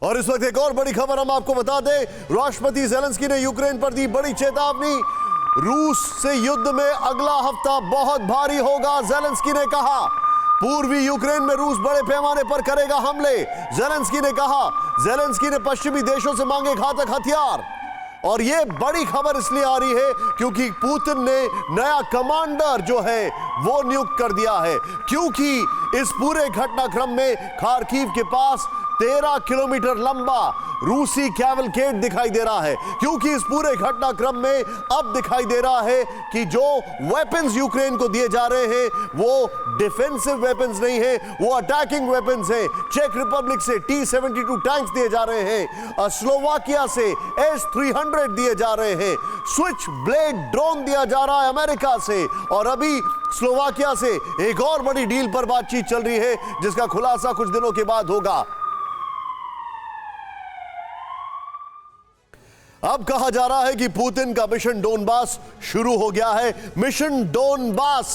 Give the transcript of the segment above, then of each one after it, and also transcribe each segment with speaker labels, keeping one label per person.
Speaker 1: और इस वक्त एक और बड़ी खबर हम आपको बता दें, राष्ट्रपति ज़ेलेंस्की ने यूक्रेन पर दी बड़ी चेतावनी। रूस से युद्ध में अगला हफ्ता बहुत भारी होगा। ज़ेलेंस्की ने कहा पूर्वी यूक्रेन में रूस बड़े पैमाने पर करेगा हमले। ज़ेलेंस्की ने कहा, ज़ेलेंस्की ने पश्चिमी देशों से मांगे घातक हथियार। और यह बड़ी खबर इसलिए आ रही है क्योंकि पुतिन ने नया कमांडर जो है वो नियुक्त कर दिया है, क्योंकि इस पूरे घटनाक्रम में खार्किव के पास 13 किलोमीटर लंबा रूसी कैवलकेड दिखाई दे रहा है। क्योंकि इस पूरे घटनाक्रम में अब दिखाई दे रहा है कि जो वेपन्स यूक्रेन को दिए जा रहे हैं वो डिफेंसिव वेपन्स नहीं है, वो अटैकिंग वेपन्स हैं। चेक रिपब्लिक से T-72 टैंक्स दिए जा रहे हैं, स्लोवाकिया से S-300 दिए जा रहे हैं, स्विच ब्लेड ड्रोन दिया जा रहा है अमेरिका से, और अभी स्लोवाकिया से एक और बड़ी डील पर बातचीत चल रही है जिसका खुलासा कुछ दिनों के बाद होगा। अब कहा जा रहा है कि पुतिन का मिशन डोनबास शुरू हो गया है। मिशन डोनबास,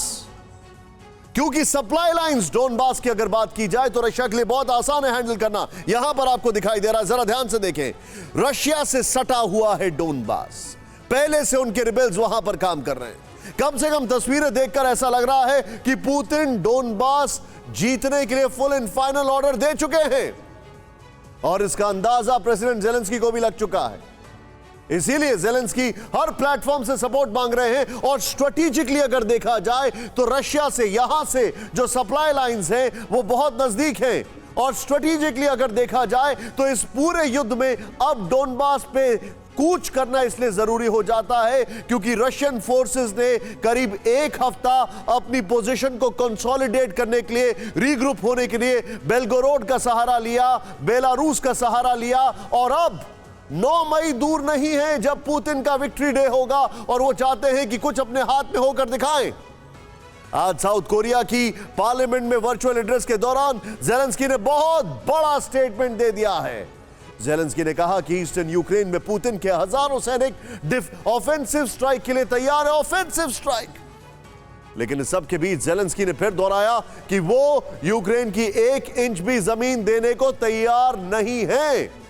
Speaker 1: क्योंकि सप्लाई लाइंस डोनबास की अगर बात की जाए तो रशिया के लिए बहुत आसान है हैंडल करना। यहां पर आपको दिखाई दे रहा है, जरा ध्यान से देखें, रशिया से सटा हुआ है डोनबास। पहले से उनके रिबेल्स वहां पर काम कर रहे हैं। कम से कम तस्वीरें देखकर ऐसा लग रहा है कि पुतिन डोनबास जीतने के लिए फुल एंड फाइनल ऑर्डर दे चुके हैं, और इसका अंदाजा प्रेसिडेंट ज़ेलेंस्की को भी लग चुका है। इसीलिए ज़ेलेंस्की हर प्लेटफॉर्म से सपोर्ट मांग रहे हैं। और स्ट्रेटेजिकली अगर देखा जाए तो रशिया से यहां से जो सप्लाई लाइंस हैं वो बहुत नजदीक हैं। और स्ट्रेटेजिकली अगर देखा जाए तो इस पूरे युद्ध में अब डोनबास पे कूच करना इसलिए जरूरी हो जाता है क्योंकि रशियन फोर्सेस ने करीब एक हफ्ता अपनी पोजीशन को कंसोलिडेट करने के लिए, रीग्रुप होने के लिए बेलगोरोड का सहारा लिया, बेलारूस का सहारा लिया, और अब 9 मई दूर नहीं है जब पुतिन का विक्ट्री डे होगा और वो चाहते हैं कि कुछ अपने हाथ में होकर दिखाएं। आज साउथ कोरिया की पार्लियामेंट में वर्चुअल एड्रेस के दौरान ज़ेलेंस्की ने बहुत बड़ा स्टेटमेंट दे दिया है। ज़ेलेंस्की ने कहा कि ईस्टर्न यूक्रेन में पुतिन के हजारों सैनिक ऑफेंसिव स्ट्राइक के लिए तैयार है, ऑफेंसिव स्ट्राइक। लेकिन इस सब के बीच ज़ेलेंस्की ने फिर दोहराया कि वो यूक्रेन की 1 इंच भी जमीन देने को तैयार नहीं है।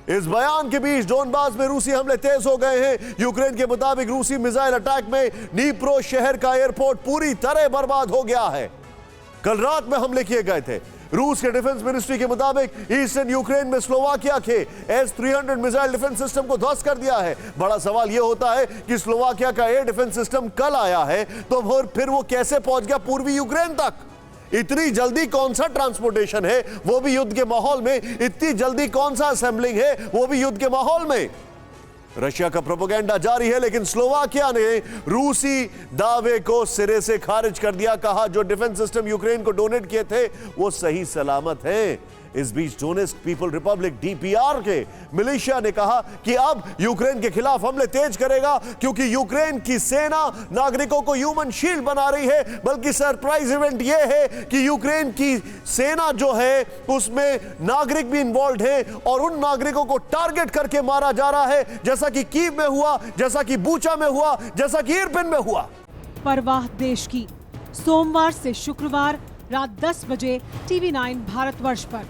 Speaker 1: इस बयान के बीच डोनबास में रूसी हमले तेज हो गए हैं। यूक्रेन के मुताबिक रूसी मिसाइल अटैक में नीप्रो शहर का एयरपोर्ट पूरी तरह बर्बाद हो गया है। कल रात में हमले किए गए थे। रूस के डिफेंस मिनिस्ट्री के मुताबिक ईस्टर्न यूक्रेन में स्लोवाकिया के S-300 मिसाइल डिफेंस सिस्टम को ध्वस्त कर दिया है। बड़ा सवाल यह होता है कि स्लोवाकिया का एयर डिफेंस सिस्टम कल आया है तो फिर वो कैसे पहुंच गया पूर्वी यूक्रेन तक? इतनी जल्दी कौन सा ट्रांसपोर्टेशन है, वो भी युद्ध के माहौल में? इतनी जल्दी कौन सा असेंबलिंग है, वो भी युद्ध के माहौल में? रशिया का प्रोपेगेंडा जारी है, लेकिन स्लोवाकिया ने रूसी दावे को सिरे से खारिज कर दिया। कहा जो डिफेंस सिस्टम यूक्रेन को डोनेट किए थे वो सही सलामत हैं। इस बीच डोनेट्स्क पीपल रिपब्लिक DPR के मिलिशिया ने कहा कि अब यूक्रेन के खिलाफ हमले तेज करेगा क्योंकि यूक्रेन की सेना नागरिकों को ह्यूमन शील्ड बना रही है। बल्कि सरप्राइज इवेंट यह है कि यूक्रेन की सेना जो है उसमें नागरिक भी इन्वॉल्व हैं और उन नागरिकों को टारगेट करके मारा जा रहा है, जैसा कि कीव में हुआ, जैसा कि बूचा में हुआ, जैसा कि इरपिन में हुआ।
Speaker 2: परवाह देश की, सोमवार से शुक्रवार रात 10 बजे TV9 भारतवर्ष पर।